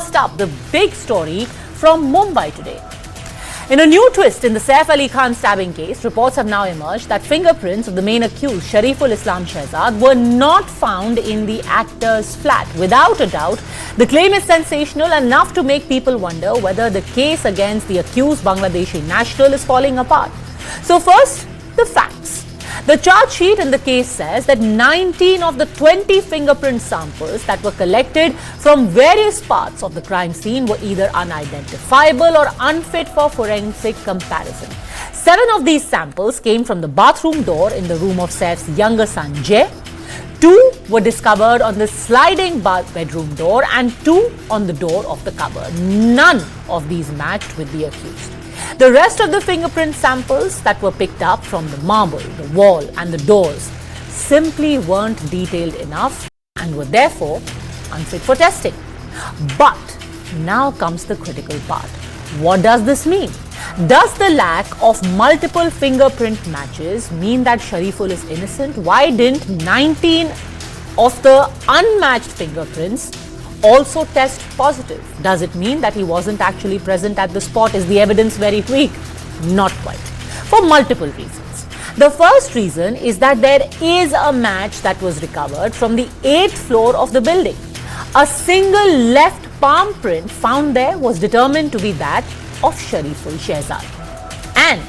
First up, the big story from Mumbai today. In a new twist in the Saif Ali Khan stabbing case, reports have now emerged that fingerprints of the main accused, Shariful Islam Shehzad, were not found in the actor's flat. Without a doubt, the claim is sensational enough to make people wonder whether the case against the accused Bangladeshi national is falling apart. So first, the facts. The charge sheet in the case says that 19 of the 20 fingerprint samples that were collected from various parts of the crime scene were either unidentifiable or unfit for forensic comparison. 7 of these samples came from the bathroom door in the room of Saif's younger son Jay. 2 were discovered on the sliding bedroom door and 2 on the door of the cupboard. None of these matched with the accused. The rest of the fingerprint samples that were picked up from the marble, the wall and the doors simply weren't detailed enough and were therefore unfit for testing. But now comes the critical part. What does this mean? Does the lack of multiple fingerprint matches mean that Shariful is innocent? Why didn't 19 of the unmatched fingerprints also test positive? Does it mean that he wasn't actually present at the spot? Is the evidence very weak? Not quite. For multiple reasons. The first reason is that there is a match that was recovered from the 8th floor of the building. A single left palm print found there was determined to be that of Shariful Shehzad. And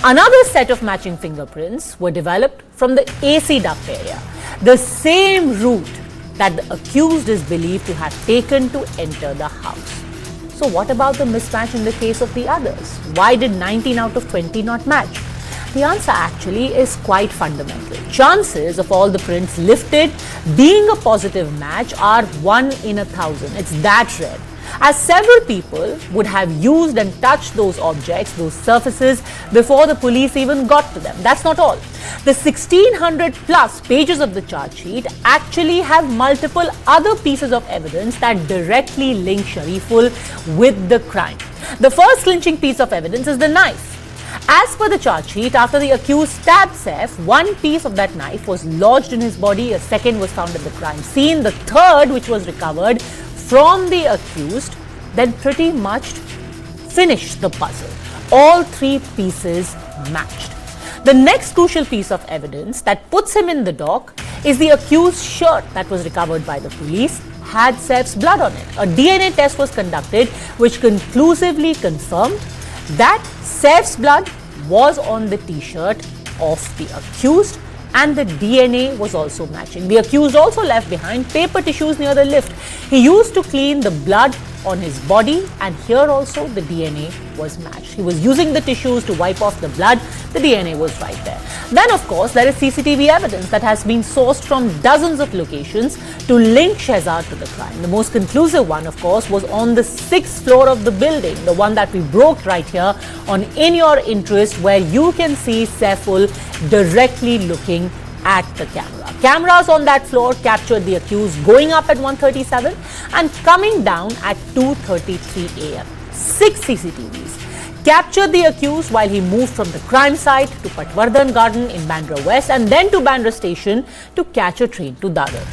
another set of matching fingerprints were developed from the AC duct area, the same route that the accused is believed to have taken to enter the house. So what about the mismatch in the case of the others? Why did 19 out of 20 not match? The answer actually is quite fundamental. Chances of all the prints lifted being a positive match are 1 in 1,000. It's that rare, as several people would have used and touched those objects, those surfaces, before the police even got to them. That's not all. The 1600 plus pages of the charge sheet actually have multiple other pieces of evidence that directly link Shariful with the crime. The first clinching piece of evidence is the knife. As per the charge sheet, after the accused stabbed Saif, one piece of that knife was lodged in his body, a second was found at the crime scene, the third, which was recovered from the accused, then pretty much finished the puzzle. All 3 pieces matched. The next crucial piece of evidence that puts him in the dock is the accused's shirt that was recovered by the police had Saif's blood on it. A DNA test was conducted which conclusively confirmed that Saif's blood was on the t-shirt of the accused, and the DNA was also matching. The accused also left behind paper tissues near the lift. He used to clean the blood on his body, and here also the DNA was matched. He was using the tissues to wipe off the blood. The DNA was right there. Then, of course, there is CCTV evidence that has been sourced from dozens of locations to link Shehzad to the crime. The most conclusive one, of course, was on the 6th floor of the building, the one that we broke right here on In Your Interest, where you can see Saiful directly looking at the camera. Cameras on that floor captured the accused going up at 1:37 and coming down at 2:33 a.m. 6 CCTVs captured the accused while he moved from the crime site to Patwardhan Garden in Bandra West and then to Bandra Station to catch a train to Dadar.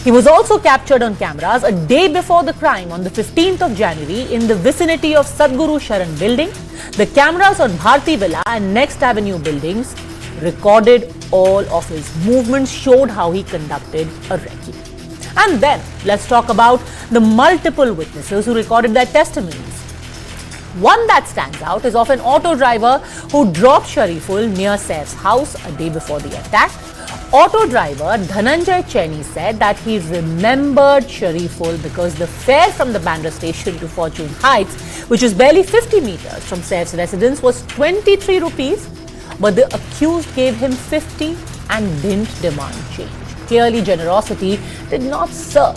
He was also captured on cameras a day before the crime on the 15th of January in the vicinity of Sadhguru Sharan building. The cameras on Bharti Villa and Next Avenue buildings recorded all of his movements, showed how he conducted a recce. And then let's talk about the multiple witnesses who recorded their testimonies. One that stands out is of an auto driver who dropped Shariful near Saif's house a day before the attack. Auto driver Dhananjay Cheney said that he remembered Shariful because the fare from the Bandra station to Fortune Heights, which is barely 50 meters from Saif's residence, was 23 rupees. But the accused gave him 50 and didn't demand change. Clearly, generosity did not serve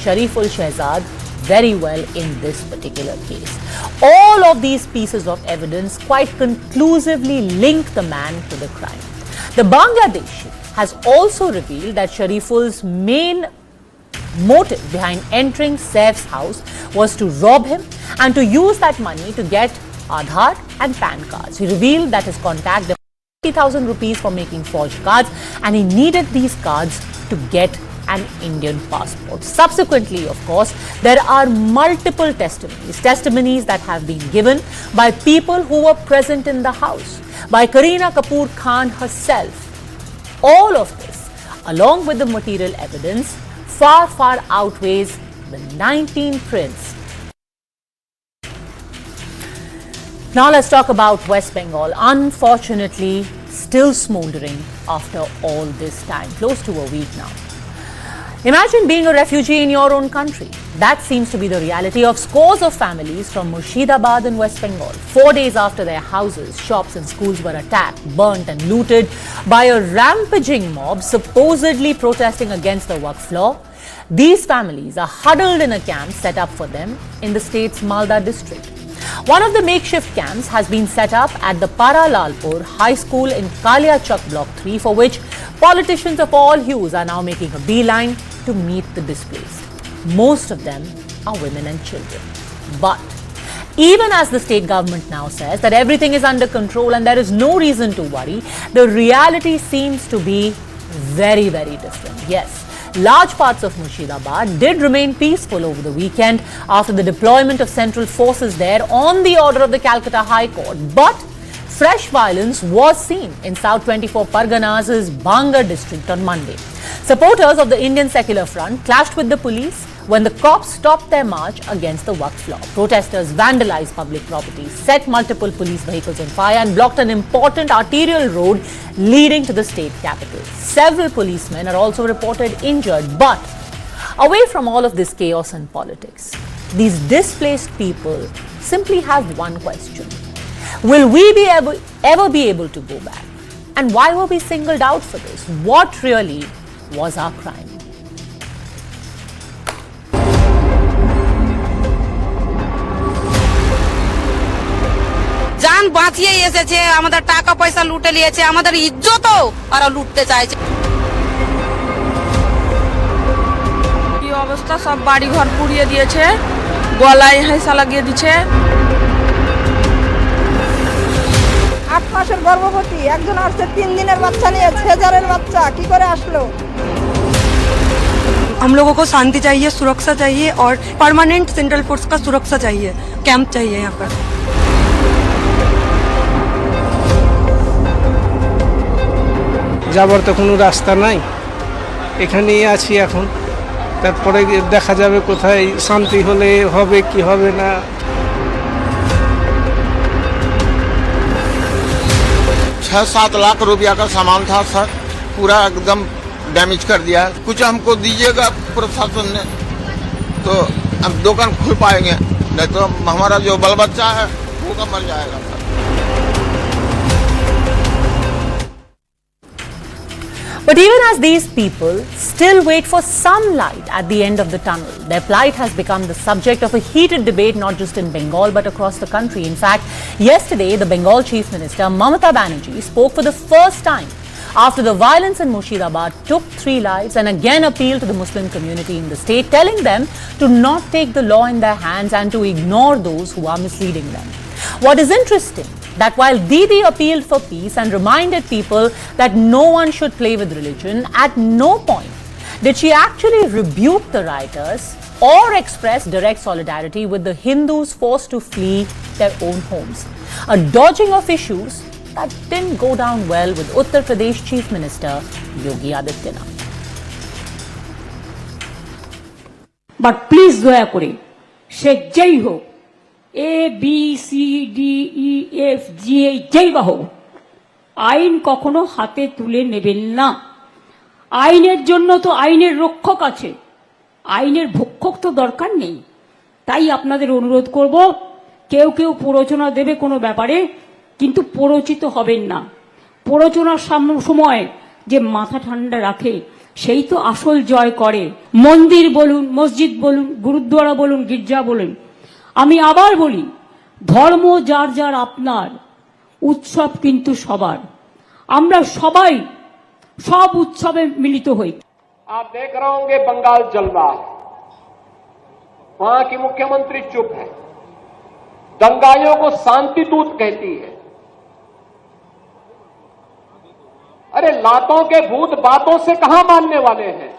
Shariful Shehzad very well in this particular case. All of these pieces of evidence quite conclusively link the man to the crime. The Bangladeshi has also revealed that Shariful's main motive behind entering Saif's house was to rob him and to use that money to get Aadhaar and PAN cards. He revealed that his contact 50,000 rupees for making forged cards, and he needed these cards to get an Indian passport. Subsequently, of course, there are multiple testimonies that have been given by people who were present in the house, by Kareena Kapoor Khan herself. All of this, along with the material evidence, far outweighs the 19 prints. Now let's talk about West Bengal. Unfortunately, still smouldering after all this time, close to a week now. Imagine being a refugee in your own country. That seems to be the reality of scores of families from Murshidabad in West Bengal. 4 days after their houses, shops and schools were attacked, burnt and looted by a rampaging mob supposedly protesting against the Waqf law, these families are huddled in a camp set up for them in the state's Malda district. One of the makeshift camps has been set up at the Paralalpur High School in Kaliachak Block 3, for which politicians of all hues are now making a beeline to meet the displaced. Most of them are women and children. But even as the state government now says that everything is under control and there is no reason to worry, the reality seems to be very different. Yes, large parts of Murshidabad did remain peaceful over the weekend after the deployment of central forces there on the order of the Calcutta High Court. But fresh violence was seen in South 24 Parganas' Banga district on Monday. Supporters of the Indian Secular Front clashed with the police when the cops stopped their march against the Waqf law. Protesters vandalized public property, set multiple police vehicles on fire and blocked an important arterial road leading to the state capital. Several policemen are also reported injured. But away from all of this chaos and politics, these displaced people simply have one question. Will we ever be able to go back? And why were we singled out for this? What really was our crime? जान बाँचिए এসেছে আমাদের টাকা পয়সা লুটে নিয়েছে আমাদের ইজ্জতও ওরা লুটতে চাইছে কি অবস্থা সব বাড়ি ঘর পুড়িয়ে দিয়েছে গলায় হেসা লাগিয়ে দিয়েছে 8 মাসের গর্ভবতী একজন আসছে 3 দিনের বাচ্চা নিয়ে ছেজারের বাচ্চা কি করে আসলো हम लोगों को शांति चाहिए सुरक्षा चाहिए और परमानेंट सेंट्रल फोर्स का सुरक्षा चाहिए कैंप चाहिए यहाँ पर যাবার তো কোনো রাস্তা নাই এখানেই আছি এখন তারপরে দেখা যাবে কোথায় শান্তি হলে হবে কি হবে না 6-7 लाख रुपया का सामान था सर पूरा एकदम डैमेज कर दिया कुछ हमको दीजिएगा प्रशासन ने तो हम दुकान खुल पाएंगे नहीं तो हमारा जो बाल बच्चा है वो का मर जाएगा sir But even as these people still wait for some light at the end of the tunnel, their plight has become the subject of a heated debate not just in Bengal but across the country. In fact, yesterday the Bengal Chief Minister Mamata Banerjee spoke for the first time after the violence in Murshidabad took 3 lives and again appealed to the Muslim community in the state, telling them to not take the law in their hands and to ignore those who are misleading them. What is interesting, that while Didi appealed for peace and reminded people that no one should play with religion, at no point did she actually rebuke the rioters or express direct solidarity with the Hindus forced to flee their own homes. A dodging of issues that didn't go down well with Uttar Pradesh Chief Minister Yogi Adityanath. But please দয়া করে সে যেই হোক A, B, C, D, E, F, G, যেই বা হোক আইন কখনো হাতে তুলে নেবেন না আইনের জন্য তো আইনের রক্ষক আছে আইনের ভক্ষক তো দরকার নেই তাই আপনাদের অনুরোধ করব কেউ প্ররোচনা দেবে কোনো ব্যাপারে কিন্তু প্ররোচিত হবেন না প্ররোচনার সময় যে মাথা ঠান্ডা রাখে সেই তো আসল জয় করে মন্দির বলুন মসজিদ বলুন গুরুদ্বারা বলুন গির্জা বলুন আমি আবার বলি ধর্ম যার যার আপনার উৎসব কিন্তু সবার আমরা সবাই सब उत्सव मिलित हुई। आप देख रहे होंगे बंगाल जल रहा है, वहां की मुख्यमंत्री चुप है, दंगाइयों को शांति दूत कहती है। अरे लातों के भूत बातों से कहां मानने वाले हैं।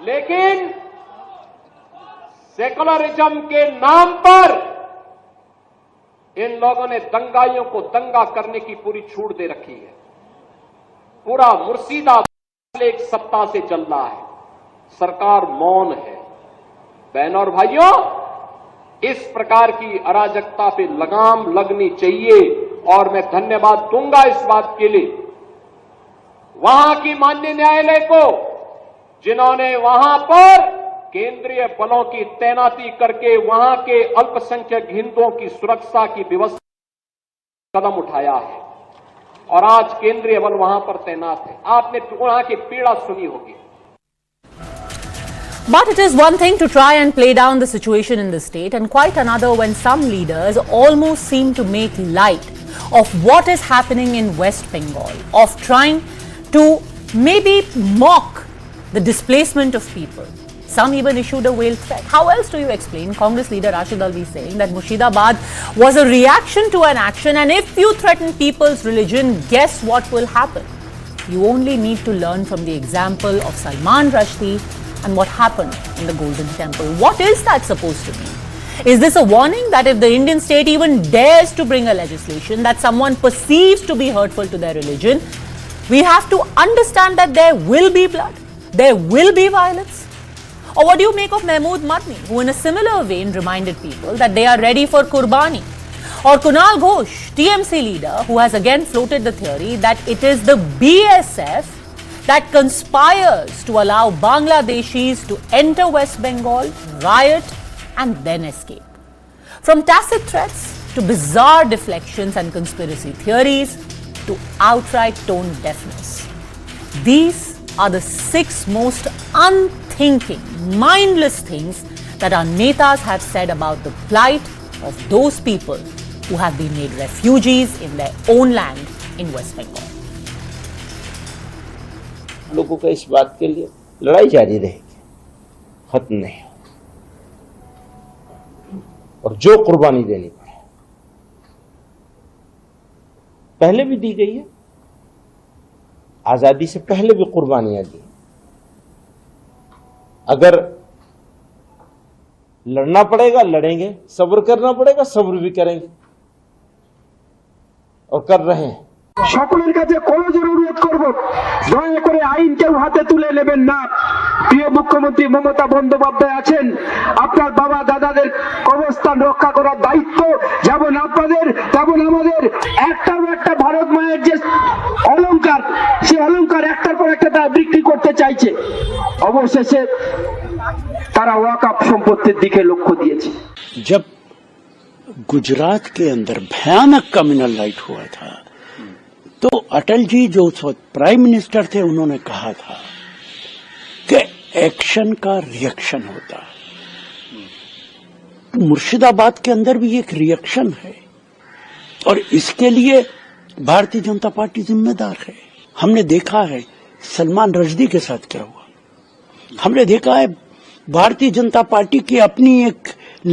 लेकिन सेकुलरिज्म के नाम पर इन लोगों ने दंगाइयों को दंगा करने की पूरी छूट दे रखी है। पूरा मुर्शिदाबाद एक सप्ताह से चल रहा है, सरकार मौन है। बहनों और भाइयों, इस प्रकार की अराजकता पे लगाम लगनी चाहिए और मैं धन्यवाद दूंगा इस बात के लिए वहां की माननीय न्यायालय को, जिन्होंने वहां पर केंद्रीय बलों की तैनाती करके वहां के अल्पसंख्यक हिंदुओं की सुरक्षा की व्यवस्था कदम उठाया है और आज केंद्रीय बल वहां पर तैनात है। आपने वहां की पीड़ा सुनी होगी। But it is one thing to try and play down the situation in the state, and quite another when some leaders almost seem to make light of what is happening in West Bengal, of trying to maybe mock the displacement of people. Some even issued a veiled threat. How else do you explain Congress leader Rashid Alvi saying that Murshidabad was a reaction to an action, and if you threaten people's religion, guess what will happen? You only need to learn from the example of Salman Rushdie and what happened in the Golden Temple. What is that supposed to mean? Is this a warning that if the Indian state even dares to bring a legislation that someone perceives to be hurtful to their religion, we have to understand that there will be blood, there will be violence? Or what do you make of Mahmood Madni, who in a similar vein reminded people that they are ready for Qurbani? Or Kunal Ghosh, TMC leader, who has again floated the theory that it is the BSF that conspires to allow Bangladeshis to enter West Bengal, riot and then escape. From tacit threats to bizarre deflections and conspiracy theories to outright tone deafness. These are the 6 most unthinking, mindless things that our netas have said about the plight of those people who have been made refugees in their own land in West Bengal. लोगों का इस बात के लिए लड़ाई जारी रहेगी, खत्म नहीं। और जो कुर्बानी देनी पड़े, पहले भी दी गई है, आजादी से पहले भी कुर्बानियां दी। अगर लड़ना पड़ेगा लड़ेंगे, सब्र करना पड़ेगा सब्र भी करेंगे और कर रहे हैं। সকলের কাছে করজোর অনুরোধ করব, দয়া করে আইন কেউ হাতে তুলে নেবেন না। প্রিয় মুখ্যমন্ত্রী মমতা বন্দ্যোপাধ্যায় আছেন, আপনার বাবা দাদাদের অবস্থান রক্ষা করার দায়িত্ব যেমন আপনাদের তেমন আমাদের। একটার পর একটা ভারত মায়ের যে অলংকার, সেই অলংকার একটার পর একটা তারা বিক্রি করতে চাইছে। অবশেষে তারা ওয়াকফ সম্পত্তির দিকে লক্ষ্য দিয়েছে। जब गुजरात के अंदर भयानक कम्युनल राइट हुआ था तो अटल जी जो उस वक्त प्राइम मिनिस्टर थे उन्होंने कहा था कि एक्शन का रिएक्शन होता है। मुर्शिदाबाद के अंदर भी एक रिएक्शन है और इसके लिए भारतीय जनता पार्टी जिम्मेदार है। हमने देखा है सलमान रश्दी के साथ क्या हुआ, हमने देखा है भारतीय जनता पार्टी की अपनी एक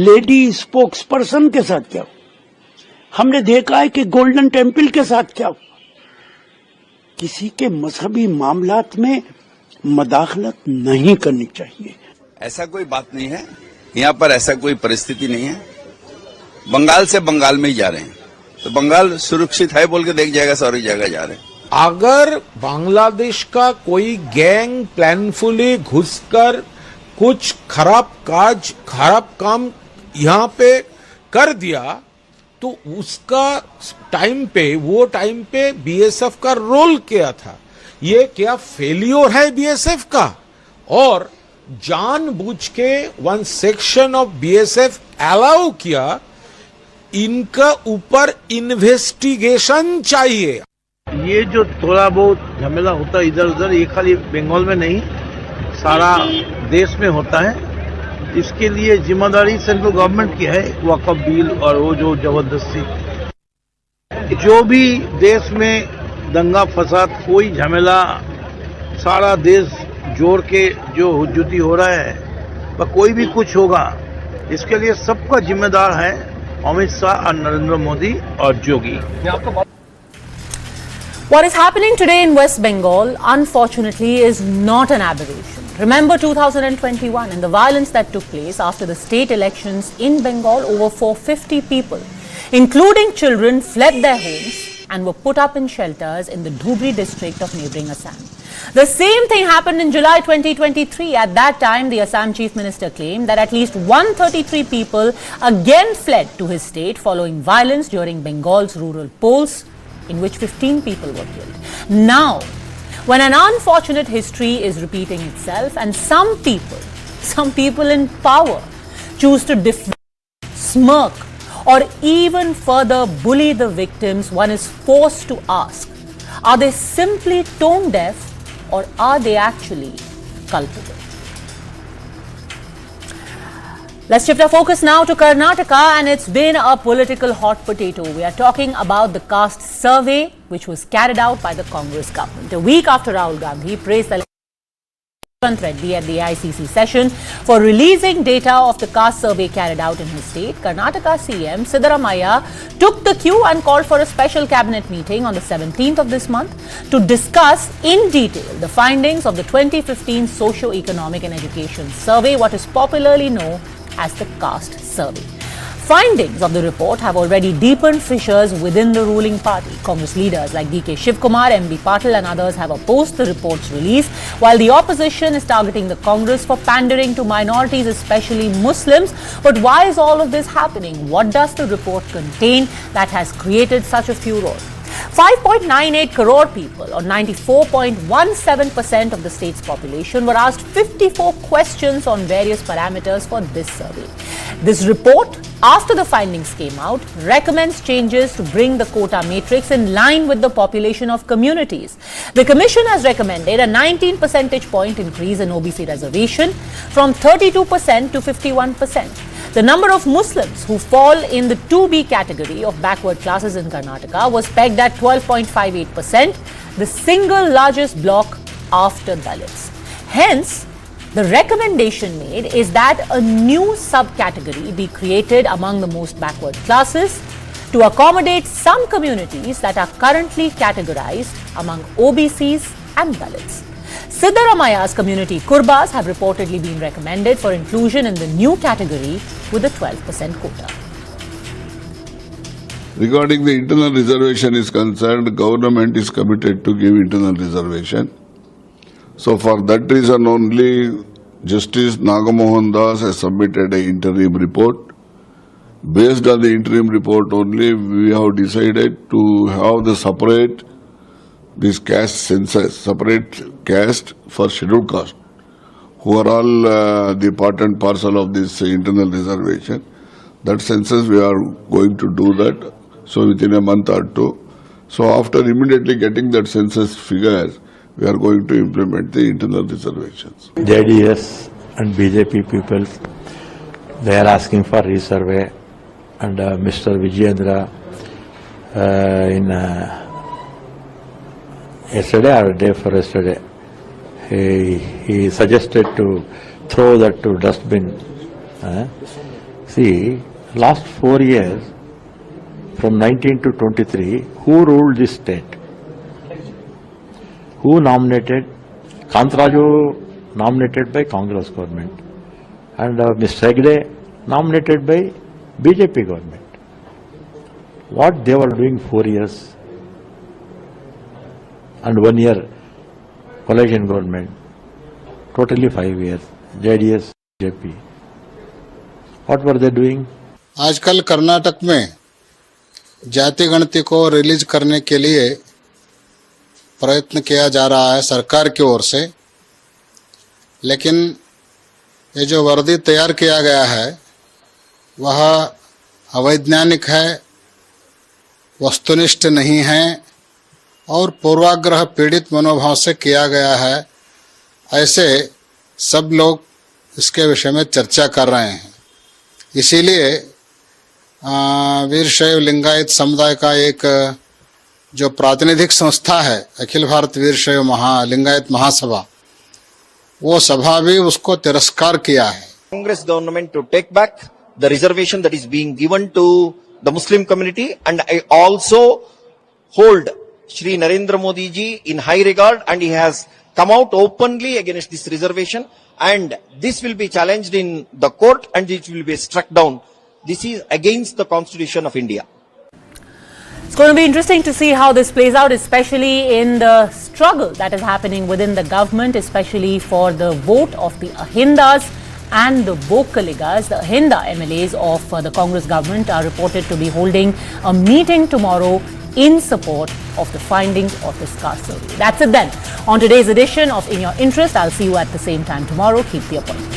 लेडी स्पोक्स पर्सन के साथ क्या हुआ, हमने देखा है कि गोल्डन टेम्पल के साथ क्या हुआ। किसी के मजहबी मामलात में मदाखलत नहीं करनी चाहिए। ऐसा कोई बात नहीं है, यहाँ पर ऐसा कोई परिस्थिति नहीं है। बंगाल से बंगाल में ही जा रहे हैं तो बंगाल सुरक्षित है बोल के देख जाएगा, सारी जगह जा रहे हैं। अगर बांग्लादेश का कोई गैंग प्लानफुली घुसकर कुछ खराब काम यहाँ पे कर दिया तो उसका वो टाइम पे बीएसएफ का रोल क्या था? ये क्या फेलियर है बीएसएफ का? और जानबूझ के one section of BSF allow किया, इनका ऊपर इन्वेस्टिगेशन चाहिए। ये जो थोड़ा बहुत झमेला होता है इधर उधर, ये खाली बंगाल में नहीं सारा देश में होता है। इसके लिए जिम्मेदारी सेंट्रल गवर्नमेंट की है, वक्फ बिल और वो जो जबरदस्ती जो भी देश में दंगा फसाद कोई झमेला सारा देश जोड़ के जो हुज्जती हो रहा है वह कोई भी कुछ होगा, इसके लिए सबका जिम्मेदार है अमित शाह और नरेंद्र मोदी और योगी। What is happening today in West Bengal, unfortunately, is not an aberration. Remember 2021 and the violence that took place after the state elections in Bengal. Over 450 people, including children, fled their homes and were put up in shelters in the Dhubri district of neighbouring Assam. The same thing happened in July 2023. At that time, the Assam Chief Minister claimed that at least 133 people again fled to his state following violence during Bengal's rural polls, in which 15 people were killed. Now, when an unfortunate history is repeating itself and some people in power choose to defend, smirk, or even further bully the victims, one is forced to ask, are they simply tone deaf or are they actually culpable? Let's shift our focus now to Karnataka, and it's been a political hot potato. We are talking about the caste survey which was carried out by the Congress government. A week after Rahul Gandhi praised the Reddy at the AICC session for releasing data of the caste survey carried out in his state, Karnataka CM Siddaramaiah took the cue and called for a special cabinet meeting on the 17th of this month to discuss in detail the findings of the 2015 Socio-Economic and Education Survey, what is popularly known as the caste survey. Findings of the report have already deepened fissures within the ruling party. Congress leaders like DK Shivkumar, MB Patil and others have opposed the report's release, while the opposition is targeting the Congress for pandering to minorities, especially Muslims. But why is all of this happening? What does the report contain that has created such a furor? 5.98 crore people, or 94.17% of the state's population, were asked 54 questions on various parameters for this survey. This report, after the findings came out, recommends changes to bring the quota matrix in line with the population of communities. The Commission has recommended a 19 percentage point increase in OBC reservation from 32% to 51%. The number of Muslims who fall in the 2B category of backward classes in Karnataka was pegged at 12.58%, the single largest block after Dalits. Hence, the recommendation made is that a new subcategory be created among the most backward classes to accommodate some communities that are currently categorized among OBCs and Dalits. Siddaramaiah's community Kurbas have reportedly been recommended for inclusion in the new category with a 12% quota. Regarding the internal reservation is concerned, the government is committed to give internal reservation. So for that reason only, Justice Nagamohan Das has submitted an interim report. Based on the interim report only, we have decided to have the separate this caste census, separate caste for scheduled caste, who are all the part and parcel of this internal reservation. That census we are going to do that, so within a month or two. So after immediately getting that census figures, we are going to implement the internal reservations. JDS and BJP people, they are asking for resurvey, and Mr. Vijayendra yesterday or day for yesterday, he suggested to throw that to dustbin. See, last 4 years, from 19 to 23, who ruled this state? Who nominated? Kantraju nominated by Congress government, and Mr. Hegde nominated by BJP government. What they were doing 4 years? And 1 year coalition government, totally 5 years, JDS, BJP. What were they doing? आजकल कर्नाटक में जाति गणति को release करने के लिए प्रयत्न किया जा रहा है सरकार की ओर से, लेकिन ये जो वर्दी तैयार किया गया है वह अवैज्ञानिक है, वस्तुनिष्ठ नहीं है और पूर्वाग्रह पीड़ित मनोभाव से किया गया है। ऐसे सब लोग इसके विषय में चर्चा कर रहे हैं। इसीलिए वीरशैव लिंगायत समुदाय का एक जो प्रातिनिधिक संस्था है अखिल भारत वीरशैव लिंगायत महासभा, वो सभा भी उसको तिरस्कार किया है। Congress government to take back the reservation that is being given to the Muslim community, and I also hold Shri Narendra Modi ji in high regard, and he has come out openly against this reservation, and this will be challenged in the court and it will be struck down. This is against the Constitution of India. It's going to be interesting to see how this plays out, especially in the struggle that is happening within the government, especially for the vote of the Ahindas and the Vokaligas. The Ahinda MLAs of the Congress government are reported to be holding a meeting tomorrow in support of the findings of this caste survey. That's it then on today's edition of In Your Interest. I'll see you at the same time tomorrow. Keep the appointment.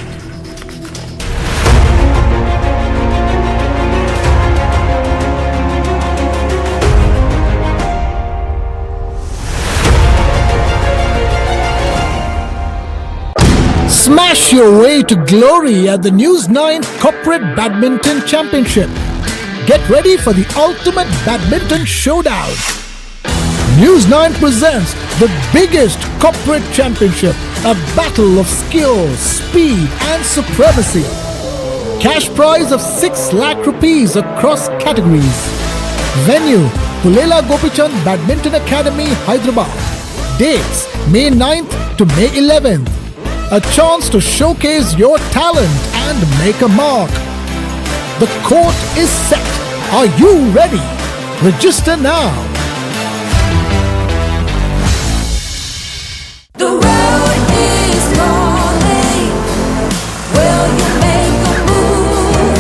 Smash your way to glory at the News9 Corporate Badminton Championship. Get ready for the ultimate badminton showdown. News9 presents the biggest corporate championship, a battle of skill, speed and supremacy. Cash prize of 6 lakh rupees across categories. Venue, Pulela Gopichand Badminton Academy, Hyderabad. Dates, May 9th to May 11th. A chance to showcase your talent and make a mark. The court is set. Are you ready? Register now. The road is calling. Will you make a move?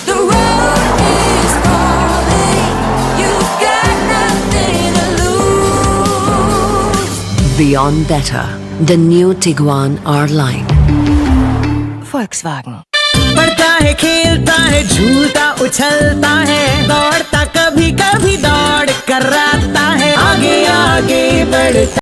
The road is calling. You've got nothing to lose. Beyond better. The new Tiguan R-Line. Volkswagen. पढ़ता है, खेलता है, झूलता उछलता है, दौड़ता कभी कभी दौड़ कर आता है, आगे आगे बढ़ता